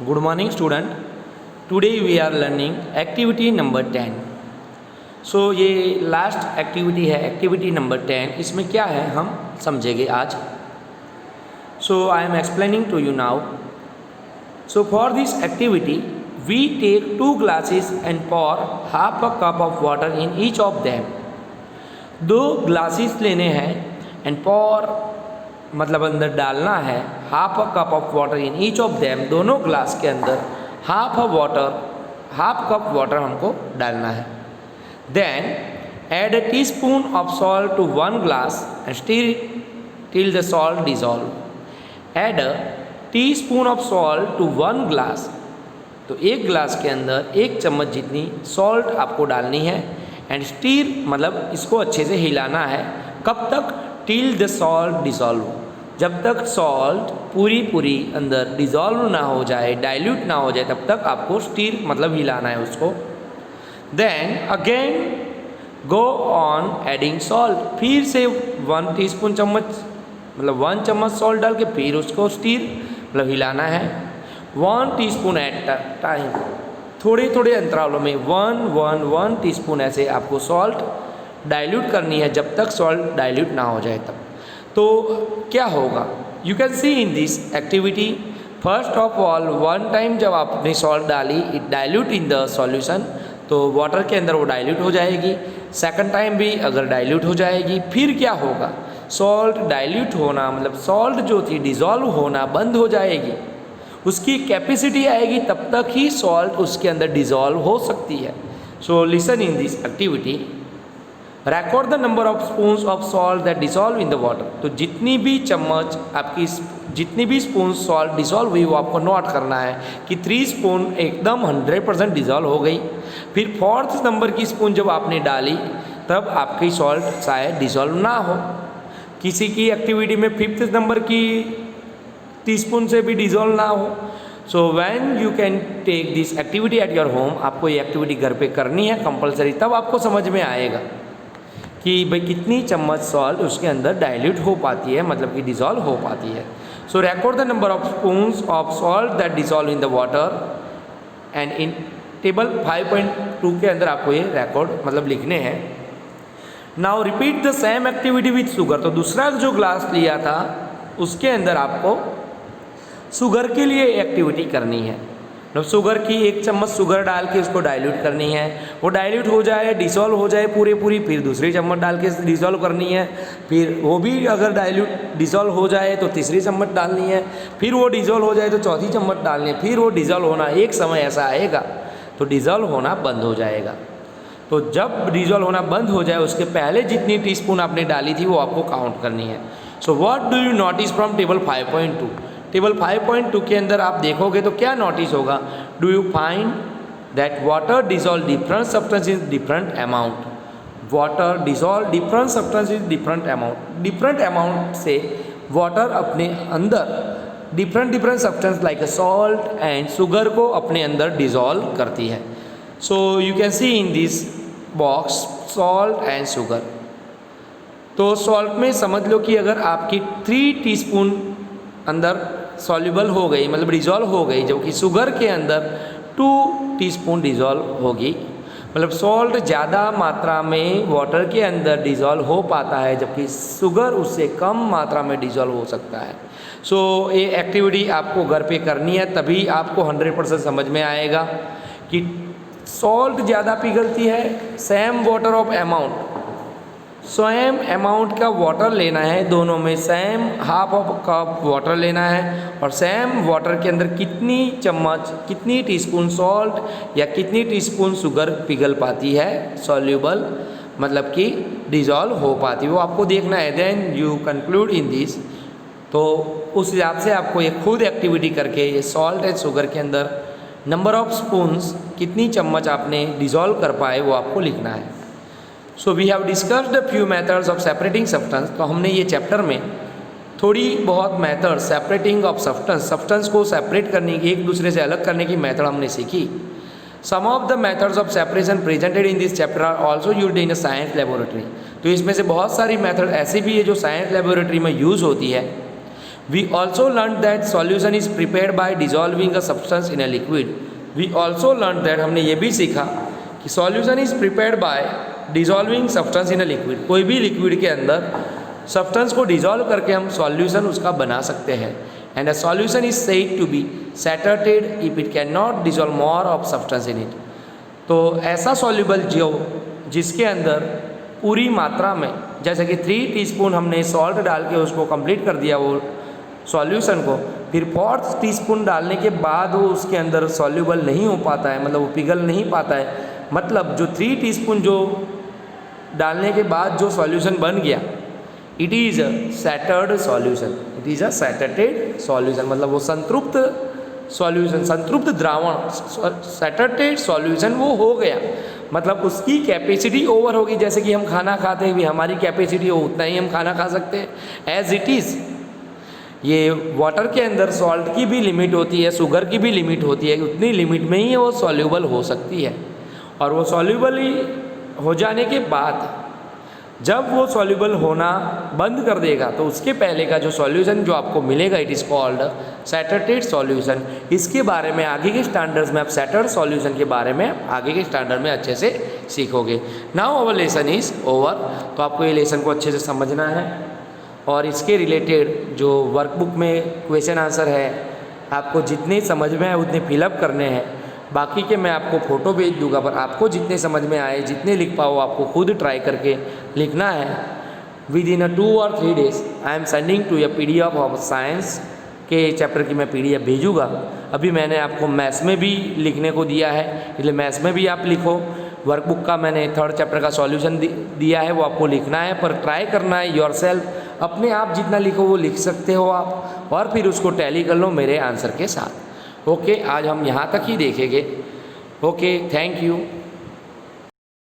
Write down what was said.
Good morning student. Today we are learning activity number 10. So ये last activity है, activity number 10. इसमें क्या है हम समझेंगे आज. So I am explaining to you now. So for this activity we take 2 glasses and pour half a cup of water in each of them. 2 glasses लेने हैं and pour मतलब अंदर डालना है half a cup of water in each of them. दोनों glass के अंदर half cup water हमको डालना है. Then add a teaspoon of salt to 1 glass and stir till the salt dissolve. Add a teaspoon of salt to 1 glass. तो 1 glass के अंदर 1 चम्मच जितनी सॉल्ट आपको डालनी है एंड स्टीर मतलब इसको अच्छे से हिलाना है. कब तक? Till the salt dissolve. जब तक सॉल्ट पूरी अंदर डिजॉल्व ना हो जाए, डाइल्यूट ना हो जाए, तब तक आपको स्टीर मतलब हिलाना है उसको. Then again go on adding salt. फिर से 1 टीस्पून चम्मच मतलब 1 चम्मच सॉल्ट डाल के फिर उसको स्टीर मतलब हिलाना है. 1 टीस्पून एट टाइम, थोड़े अंतरालों में 1 टीस्पून ऐसे आपको सॉल्ट डाइल्यूट करनी है जब तक सॉल्ट डाइल्यूट ना हो जाए तब. तो क्या होगा? You can see in this activity first of all 1 time जब आपने सॉल्ट डाली it dilute in the solution, तो वाटर के अंदर वो डाइल्यूट हो जाएगी. सेकंड टाइम भी अगर डाइल्यूट हो जाएगी, फिर क्या होगा? सॉल्ट डाइल्यूट होना मतलब सॉल्ट जो थी डिज़ोल्व होना बंद हो जाएगी. उसकी कैपेसिटी आएगी तब तक ही सॉल्ट उसके अंदर डिज़ोल्व हो सकती है. So listen in this activity. Record the number of spoons of salt that dissolve in the water. तो जितनी भी चम्मच आपकी जितनी भी स्पून सॉल्ट डिसॉल्व हुई वो आपको नोट करना है कि 3 स्पून एकदम 100% डिसॉल्व हो गई. फिर 4th नंबर की स्पून जब आपने डाली तब आपकी सॉल्ट शायद डिसॉल्व ना हो. किसी की एक्टिविटी में 5th नंबर की टीस्पून से भी डिसॉल्व ना हो. So when you can take this activity at your home, आपको ये एक्टिविटी घर पे करनी है कंपलसरी, तब आपको समझ में आएगा कि भाई कितनी चम्मच सॉल्ट उसके अंदर डाइल्यूट हो पाती है मतलब कि डिज़ोल्व हो पाती है. सो record the number of spoons of salt that dissolve in the water and in table 5.2 के अंदर आपको ये रिकॉर्ड मतलब लिखने हैं. Now repeat the same activity with sugar. तो दूसरा जो ग्लास लिया था उसके अंदर आपको शुगर के लिए एक्टिविटी करनी है. मतलब शुगर की 1 चम्मच शुगर डाल के उसको डाइल्यूट करनी है. वो डाइल्यूट हो जाए, डिसॉल्व हो जाए पूरी, फिर दूसरी चम्मच डाल के डिसॉल्व करनी है. फिर वो भी अगर डाइल्यूट डिसॉल्व हो जाए तो तीसरी चम्मच डालनी है. फिर वो डिसॉल्व हो जाए तो चौथी चम्मच डालनी है. फिर वो डिसॉल्व होना एक समय ऐसा आएगा तो डिसॉल्व होना बंद हो जाएगा. तो जब डिसॉल्व होना बंद हो जाए उसके पहले जितनी टीस्पून आपने डाली थी वो आपको काउंट करनी है. So what do you notice from table 5.2? Table 5.2 के अंदर आप देखोगे तो क्या नोटिस होगा? Do you find that water dissolve different substance in different amount. Water dissolve different substance in different amount. Different amount से वाटर अपने अंदर different substance like salt and sugar को अपने अंदर डिसॉल्व करती है. So you can see in this box salt and sugar. तो salt में समझ लो कि अगर आपकी 3 टीस्पून अंदर सॉल्युबल हो गई मतलब डिज़ोल्व हो गई, जबकि शुगर के अंदर 2 टीस्पून डिज़ोल्व होगी. मतलब सॉल्ट ज़्यादा मात्रा में वाटर के अंदर डिज़ोल्व हो पाता है जबकि शुगर उससे कम मात्रा में डिज़ोल्व हो सकता है. सो ये एक्टिविटी आपको घर पे करनी है तभी आपको 100% समझ में आएगा कि सॉल्ट ज़्यादा पिघलती है. Same water of amount, same amount का वाटर लेना है, दोनों में same half of cup water लेना है और सेम वाटर के अंदर कितनी चम्मच कितनी टीस्पून सॉल्ट या कितनी टीस्पून शुगर पिघल पाती है सॉल्यूबल मतलब कि डिज़ोल्व हो पाती है वो आपको देखना है. Then you conclude in this. तो उस हिसाब से आपको ये खुद एक्टिविटी करके ये सॉल्ट एंड शुगर के अंदर नंबर ऑफ स्पून्स कितनी चम्मच आपने डिज़ोल्व कर पाए वो आपको लिखना है. So we have discussed a few methods of separating substance. तो हमने ये चैप्टर में थोड़ी बहुत मेथड सेपरेटिंग ऑफ सब्सटेंस को सेपरेट करने की एक दूसरे से अलग करने की मेथड हमने सीखी. Some of the methods of separation presented in this chapter are also used in a science laboratory. तो इसमें से बहुत सारी मेथड ऐसी भी है जो साइंस लेबोरेटरी में यूज़ होती है. We also learn that solution is prepared by dissolving a substance in a liquid. We also learn that, हमने ये भी सीखा कि solution is prepared by dissolving substance in a liquid. कोई भी लिक्विड के अंदर सब्सटेंस को डिजॉल्व करके हम सॉल्यूशन उसका बना सकते हैं। And a solution is said to be saturated if it can not dissolve more of substance in it. तो ऐसा सॉल्यूबल जो जिसके अंदर पूरी मात्रा में, जैसे कि 3 टीस्पून हमने सॉल्ट डाल के उसको कंप्लीट कर दिया वो सॉल्यूशन को, फिर 4th टीस्पून डालने के बाद वो उसके अंदर सॉल्यूबल नहीं हो पाता है, मतलब वो पिघल नहीं पाता है। मतलब जो 3 टीस्पून जो डालने के बाद जो सॉल्यूशन बन गया, it is a shattered solution, it is a saturated solution, मतलब वो संतृप्त सॉल्यूशन, संतृप्त द्रावण, सैचुरेटेड सॉल्यूशन वो हो गया। मतलब उसकी कैपेसिटी ओवर होगी। जैसे कि हम खाना खाते हैं भी, हमारी कैपेसिटी हो उतना ही हम खाना खा सकते हैं एज इट इज़। ये वाटर के अंदर सॉल्ट की भी लिमिट होती है, शुगर की भी लिमिट होती है, उतनी लिमिट में ही वो सॉल्यूबल हो सकती है। और वो सॉल्यूबल हो जाने के बाद जब वो सॉल्यूबल होना बंद कर देगा तो उसके पहले का जो सॉल्यूशन जो आपको मिलेगा, it is called saturated solution. इसके बारे में आगे के स्टैंडर्ड्स में आप सैचुरेटेड सॉल्यूशन के बारे में आगे के स्टैंडर्ड में अच्छे से सीखोगे। Now our lesson is over. तो आपको ये लेसन को अच्छे से समझना है और इसके रिलेटेड जो वर्कबुक में क्वेश्चन आंसर है आपको जितने समझ में आए उतने फिलअप करने हैं। बाकी के मैं आपको फ़ोटो भेज दूंगा, पर आपको जितने समझ में आए, जितने लिख पाओ, आपको खुद ट्राई करके लिखना है। विद इन 2 और 3 days I am sending to a PDF of science के चैप्टर की मैं PDF भेजूँगा। अभी मैंने आपको मैथ्स में भी लिखने को दिया है, इसलिए मैथ्स में भी आप लिखो। वर्कबुक का मैंने 3rd चैप्टर का सॉल्यूशन दिया है, वो आपको लिखना है, पर ट्राई करना है योरसेल्फ। अपने आप जितना लिखो वो लिख सकते हो आप, और फिर उसको टैली कर लो मेरे आंसर के साथ। ओके, आज हम यहाँ तक ही देखेंगे। Okay, thank you.